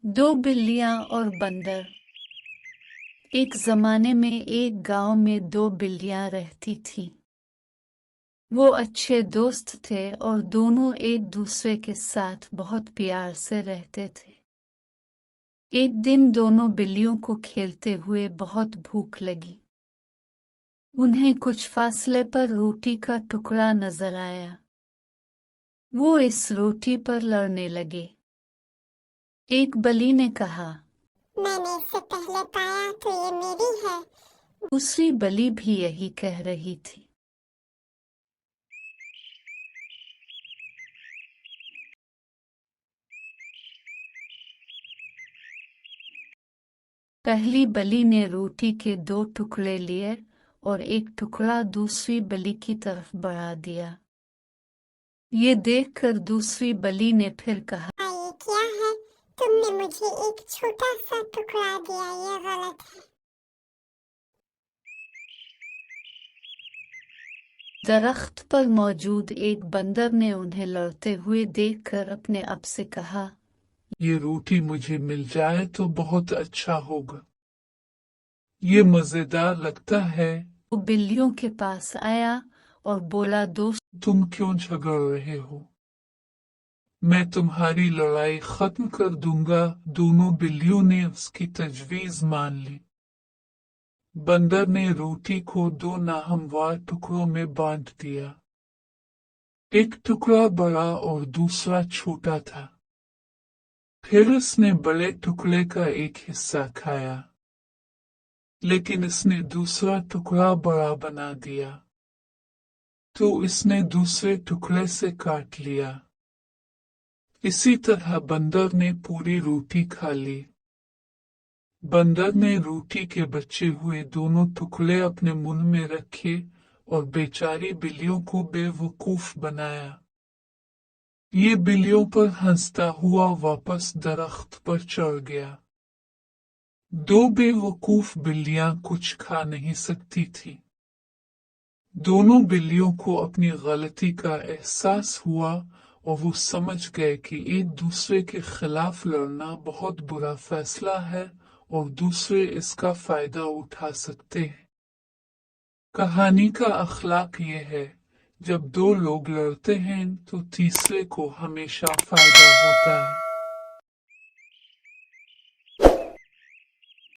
दो बिल्लियां और बंदर। एक जमाने में एक गांव में दो बिल्लियां रहती थीं। वो अच्छे दोस्त थे और दोनों एक दूसरे के साथ बहुत प्यार से रहते थे। एक दिन दोनों बिल्लियों को खेलते हुए बहुत भूख लगी। उन्हें कुछ फासले पर रोटी का टुकड़ा नजर आया। वो इस रोटी पर लड़ने लगे। एक बल्ली ने कहा, मैंने इससे पहले पाया तो ये मेरी है। दूसरी बल्ली भी यही कह रही थी। पहली बल्ली ने रोटी के दो टुकड़े लिए और एक टुकड़ा दूसरी बल्ली की तरफ बढ़ा दिया। ये देखकर दूसरी बल्ली ने फिर कहा, ये क्या है? तुमने मुझे एक छोटा सा टुकड़ा दिया, ये गलत है। दरख्त पर मौजूद एक बंदर ने उन्हें लड़ते हुए देखकर अपने आप से कहा, ये रोटी मुझे मिल जाए तो बहुत अच्छा होगा। ये मजेदार लगता है। वो बिल्लियों के पास आया और बोला, दोस्त, तुम क्यों झगड़ रहे हो? मैं तुम्हारी लड़ाई खत्म कर दूंगा। दोनों बिल्लियों ने उसकी तजवीज मान ली। बंदर ने रोटी को दो नाहमवार टुकड़ों में बांट दिया। एक टुकड़ा बड़ा और दूसरा छोटा था। फिर उसने बड़े टुकड़े का एक हिस्सा खाया, लेकिन इसने दूसरा टुकड़ा बड़ा बना दिया, तो इसने दूसरे टुकड़े से काट लिया। इसी तरह बंदर ने पूरी रोटी खा ली। बंदर ने रोटी के बचे हुए दोनों टुकड़े अपने मुंह में रखे और बेचारी बिल्लियों को बेवकूफ बनाया। ये बिल्लियों पर हंसता हुआ वापस दरख्त पर चढ़ गया। दो बेवकूफ बिल्लियां कुछ खा नहीं सकती थी। दोनों बिल्लियों को अपनी गलती का एहसास हुआ और वो समझ गए कि एक दूसरे के खिलाफ लड़ना बहुत बुरा फैसला है और दूसरे इसका फायदा उठा सकते हैं। कहानी का अखलाक ये है, जब दो लोग लड़ते हैं तो तीसरे को हमेशा फायदा होता है।